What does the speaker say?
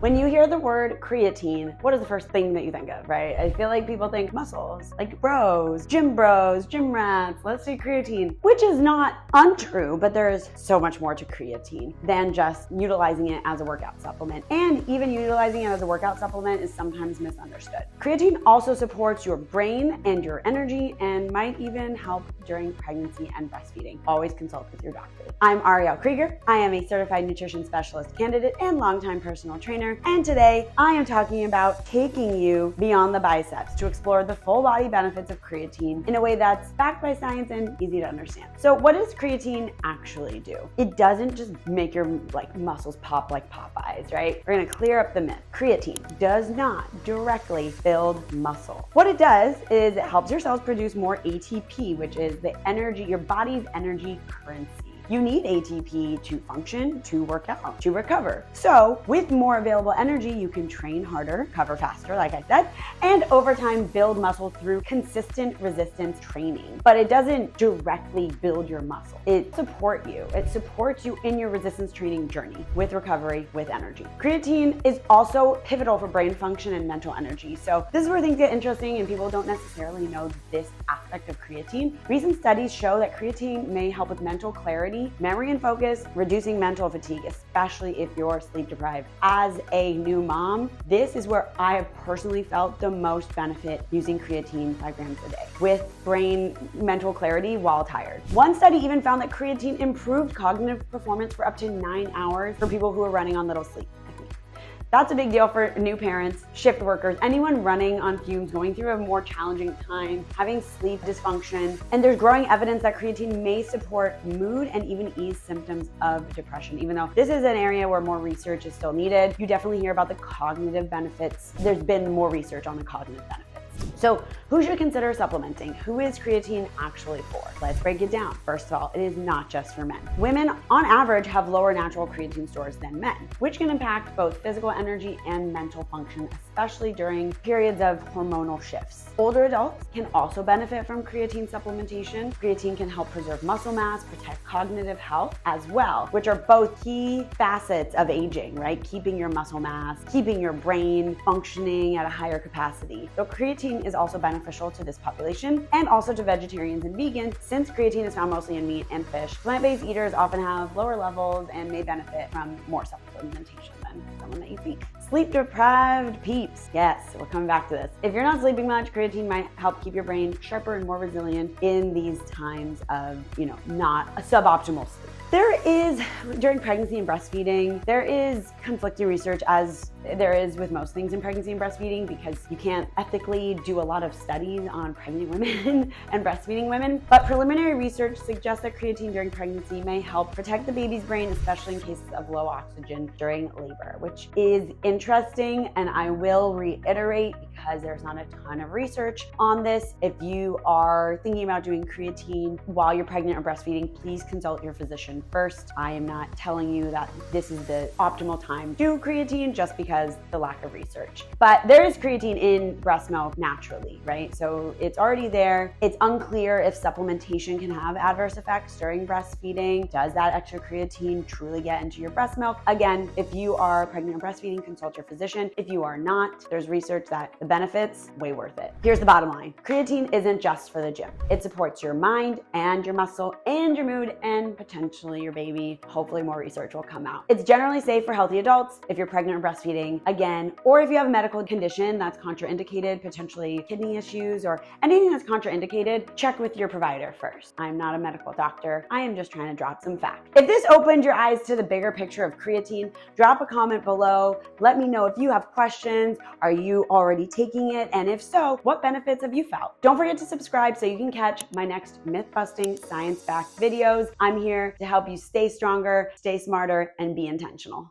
When you hear the word creatine, what is the first thing that you think of, right? I feel like people think muscles, like bros, gym rats, let's say creatine, which is not untrue, but there's so much more to creatine than just utilizing it as a workout supplement. And even utilizing it as a workout supplement is sometimes misunderstood. Creatine also supports your brain and your energy and might even help during pregnancy and breastfeeding. Always consult with your doctor. I'm Arielle Creager. I am a certified nutrition specialist candidate and longtime personal trainer. And today I am talking about taking you beyond the biceps to explore the full body benefits of creatine in a way that's backed by science and easy to understand. So what does creatine actually do? It doesn't just make your muscles pop like Popeyes, right? We're gonna clear up the myth. Creatine does not directly build muscle. What it does is it helps your cells produce more ATP, which is the energy, your body's energy currency. You need ATP to function, to work out, to recover. So with more available energy, you can train harder, recover faster, like I said, and over time build muscle through consistent resistance training. But it doesn't directly build your muscle. It supports you in your resistance training journey with recovery, with energy. Creatine is also pivotal for brain function and mental energy. So this is where things get interesting and people don't necessarily know this aspect of creatine. Recent studies show that creatine may help with mental clarity, memory and focus, reducing mental fatigue, especially if you're sleep deprived. As a new mom, this is where I have personally felt the most benefit using creatine 5 grams a day with brain mental clarity while tired. One study even found that creatine improved cognitive performance for up to 9 hours for people who are running on little sleep. That's a big deal for new parents, shift workers, anyone running on fumes, going through a more challenging time, having sleep dysfunction. And there's growing evidence that creatine may support mood and even ease symptoms of depression. Even though this is an area where more research is still needed, you definitely hear about the cognitive benefits. There's been more research on the cognitive benefits. So who should consider supplementing? Who is creatine actually for? Let's break it down. First of all, it is not just for men. Women, on average, have lower natural creatine stores than men, which can impact both physical energy and mental function, especially during periods of hormonal shifts. Older adults can also benefit from creatine supplementation. Creatine can help preserve muscle mass, protect cognitive health as well, which are both key facets of aging, right? Keeping your muscle mass, keeping your brain functioning at a higher capacity. So creatine is also beneficial to this population and also to vegetarians and vegans, since creatine is found mostly in meat and fish. Plant-based eaters often have lower levels and may benefit from more supplementation than someone that eats meat. Sleep deprived peeps. Yes, we're coming back to this. If you're not sleeping much, creatine might help keep your brain sharper and more resilient in these times of, not a suboptimal sleep. There is, during pregnancy and breastfeeding, there is conflicting research, as there is with most things in pregnancy and breastfeeding, because you can't ethically do a lot of studies on pregnant women and breastfeeding women. But preliminary research suggests that creatine during pregnancy may help protect the baby's brain, especially in cases of low oxygen during labor, which is interesting. And I will reiterate, because there's not a ton of research on this, if you are thinking about doing creatine while you're pregnant or breastfeeding, please consult your physician first. I am not telling you that this is the optimal time to do creatine just because the lack of research. But there is creatine in breast milk naturally, right? So it's already there. It's unclear if supplementation can have adverse effects during breastfeeding. Does that extra creatine truly get into your breast milk? Again, if you are pregnant or breastfeeding, consult your physician. If you are not, there's research that the benefits, way worth it. Here's the bottom line. Creatine isn't just for the gym. It supports your mind and your muscle and your mood and potentially your baby. Hopefully more research will come out. It's generally safe for healthy adults if you're pregnant or breastfeeding, again, or if you have a medical condition that's contraindicated, potentially kidney issues or anything that's contraindicated, check with your provider first. I'm not a medical doctor. I am just trying to drop some facts. If this opened your eyes to the bigger picture of creatine, drop a comment below. Let me know if you have questions. Are you already taking it? And if so, what benefits have you felt? Don't forget to subscribe so you can catch my next myth-busting, science-backed videos. I'm here to help you stay stronger, stay smarter, and be intentional.